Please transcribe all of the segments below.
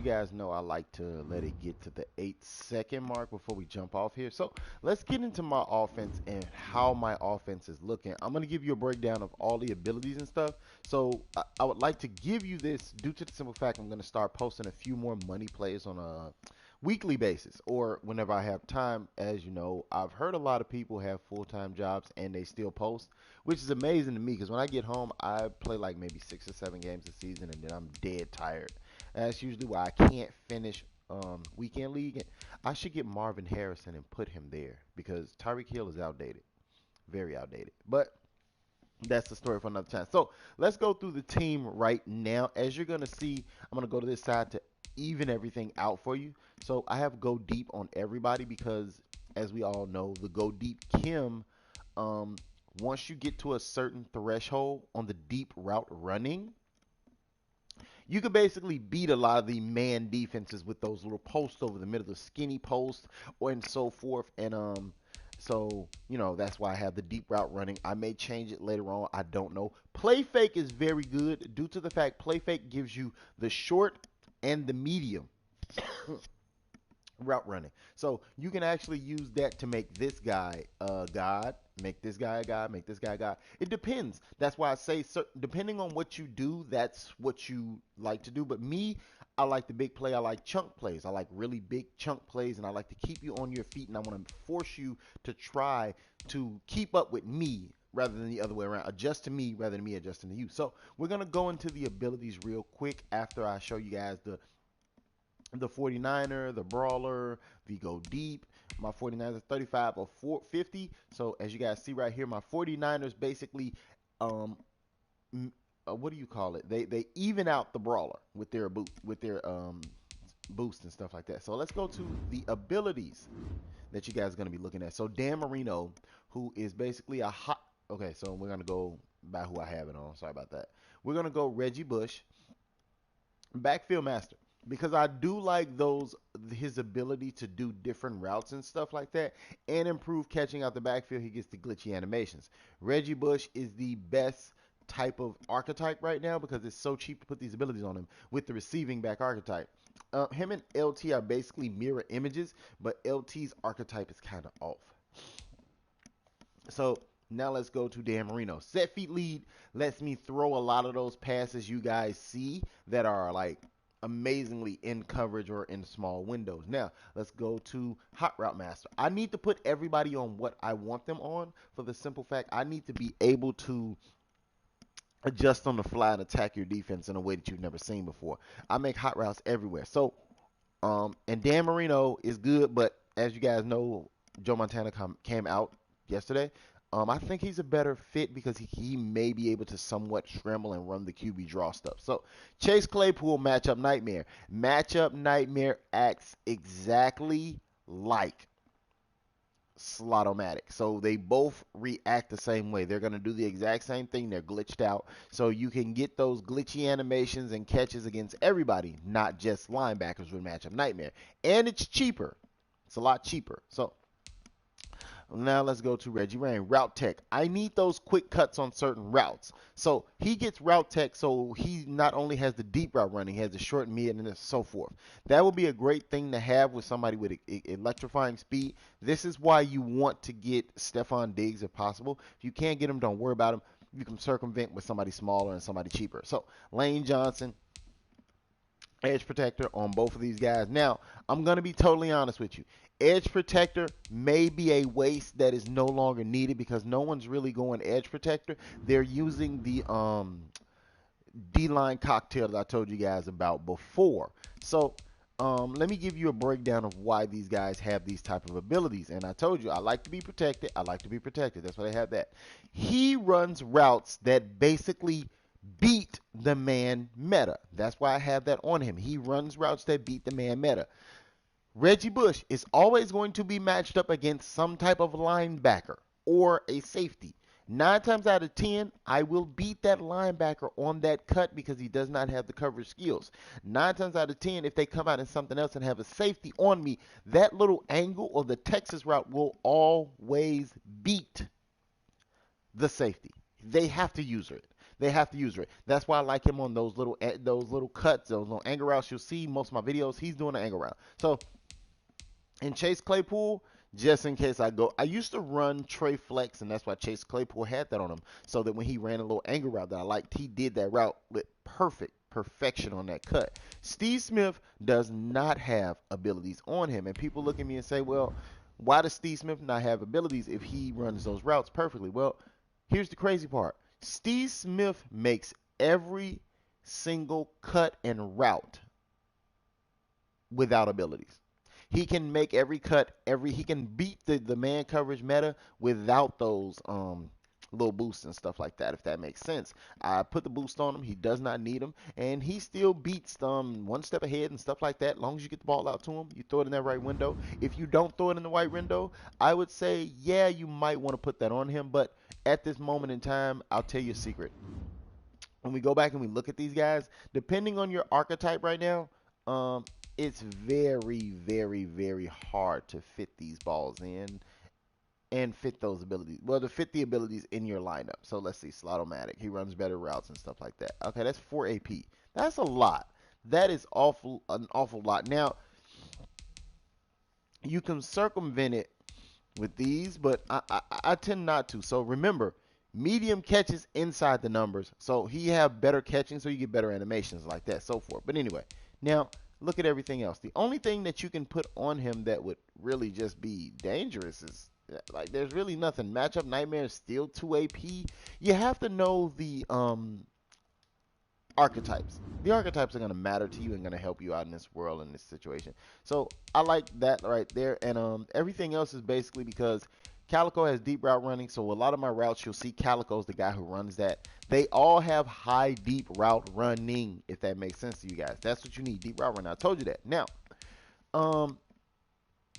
guys know, I like to let it get to the 8-second mark before we jump off here. So let's get into my offense and how my offense is looking. I'm going to give you a breakdown of all the abilities and stuff. So I would like to give you this due to the simple fact I'm going to start posting a few more money plays on a weekly basis or whenever I have time. As you know, I've heard a lot of people have full-time jobs and they still post, which is amazing to me because when I get home, I play like maybe 6 or 7 games a season and then I'm dead tired. And that's usually why I can't finish weekend league. I should get Marvin Harrison and put him there because Tyreek Hill is outdated, very outdated. But that's the story for another time. So let's go through the team right now. As you're gonna see, I'm gonna go to this side to even everything out for you. So I have go deep on everybody because, as we all know, the go deep Kim. Um, Once you get to a certain threshold on the deep route running, you could basically beat a lot of the man defenses with those little posts over the middle, the skinny post, or and so forth. And so that's why I have the deep route running. I may change it later on. I don't know. Play fake is very good due to the fact play fake gives you the short and the medium route running. So you can actually use that to make this guy a god, make this guy a god, make this guy a god. It depends. That's why I say, depending on what you do, that's what you like to do. But me, I like the big play. I like chunk plays. I like really big chunk plays, and I like to keep you on your feet, and I want to force you to try to keep up with me rather than the other way around. Adjust to me rather than me adjusting to you. So we're going to go into the abilities real quick after I show you guys the 49er, the brawler, the go deep. My 49ers are 35 or 50. So as you guys see right here, my 49ers basically, um, what do you call it? They even out the brawler with their boost and stuff like that. So let's go to the abilities that you guys are going to be looking at. So Dan Marino, who is basically a hot. Okay, so we're going to go by who I have it on. Sorry about that. We're going to go Reggie Bush, backfield master, because I do like those his ability to do different routes and stuff like that and improve catching out the backfield. He gets the glitchy animations. Reggie Bush is the best type of archetype right now because it's so cheap to put these abilities on him with the receiving back archetype. Him and LT are basically mirror images, but LT's archetype is kind of off. So now let's go to Dan Marino. Set feet lead lets me throw a lot of those passes you guys see that are like amazingly in coverage or in small windows. Now let's go to Hot Route Master. I need to put everybody on what I want them on for the simple fact I need to be able to adjust on the fly and attack your defense in a way that you've never seen before. I make hot routes everywhere. So and Dan Marino is good, but as you guys know, Joe Montana came out yesterday. I think he's a better fit because he may be able to somewhat scramble and run the QB draw stuff. So Chase Claypool, matchup nightmare. Matchup nightmare acts exactly like Slotomatic. So they both react the same way. They're going to do the exact same thing. They're glitched out. So you can get those glitchy animations and catches against everybody, not just linebackers with Matchup Nightmare. And it's cheaper. It's a lot cheaper. So now let's go to Reggie Rain. Route Tech. I need those quick cuts on certain routes. So he gets Route Tech, so he not only has the deep route running, he has the short, mid, and so forth. That would be a great thing to have with somebody with electrifying speed. This is why you want to get Stephon Diggs if possible. If you can't get him, don't worry about him. You can circumvent with somebody smaller and somebody cheaper. So Lane Johnson, edge protector on both of these guys. Now, I'm going to be totally honest with you. Edge protector may be a waste that is no longer needed because no one's really going edge protector. They're using the D-line cocktail that I told you guys about before. So let me give you a breakdown of why these guys have these type of abilities. And I told you, I like to be protected. I like to be protected. That's why they have that. He runs routes that basically beat the man meta. That's why I have that on him. He runs routes that beat the man meta. Reggie Bush is always going to be matched up against some type of linebacker or a safety. 9 times out of 10, I will beat that linebacker on that cut because he does not have the coverage skills. 9 times out of 10, if they come out in something else and have a safety on me, that little angle or the Texas route will always beat the safety. They have to use it. They have to use it. That's why I like him on those little cuts, those little angle routes. You'll see most of my videos. He's doing an angle route. So in Chase Claypool, just in case I used to run Trey Flex, and that's why Chase Claypool had that on him, so that when he ran a little angle route that I liked, he did that route with perfection on that cut. Steve Smith does not have abilities on him, and people look at me and say, well, why does Steve Smith not have abilities if he runs those routes perfectly? Well, here's the crazy part. Steve Smith makes every single cut and route without abilities. He can make every cut, he can beat the man coverage meta without those little boosts and stuff like that, if that makes sense. I put the boost on him, he does not need them, and he still beats one step ahead and stuff like that. As long as you get the ball out to him, you throw it in that right window. If you don't throw it in the right window, I would say, yeah, you might want to put that on him, but at this moment in time, I'll tell you a secret. When we go back and we look at these guys, depending on your archetype right now, it's very, very, very hard to fit these balls in and fit those abilities. Well, to fit the abilities in your lineup. So let's see, Slotomatic. He runs better routes and stuff like that. Okay, that's 4 AP. That's a lot. That is an awful lot. Now, you can circumvent it with these, but I tend not to. So remember, medium catches inside the numbers. So he have better catching, so you get better animations like that, so forth. But anyway, now look at everything else. The only thing that you can put on him that would really just be dangerous is like there's really nothing. Matchup Nightmare is still 2 AP. You have to know the archetypes. The archetypes are going to matter to you and going to help you out in this world, in this situation. So I like that right there. And everything else is basically because Calico has deep route running. So a lot of my routes, you'll see Calico's the guy who runs that. They all have high deep route running, if that makes sense to you guys. That's what you need, deep route running. I told you that. Now,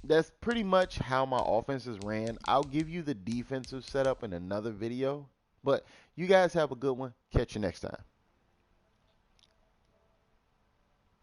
that's pretty much how my offenses ran. I'll give you the defensive setup in another video. But you guys have a good one. Catch you next time.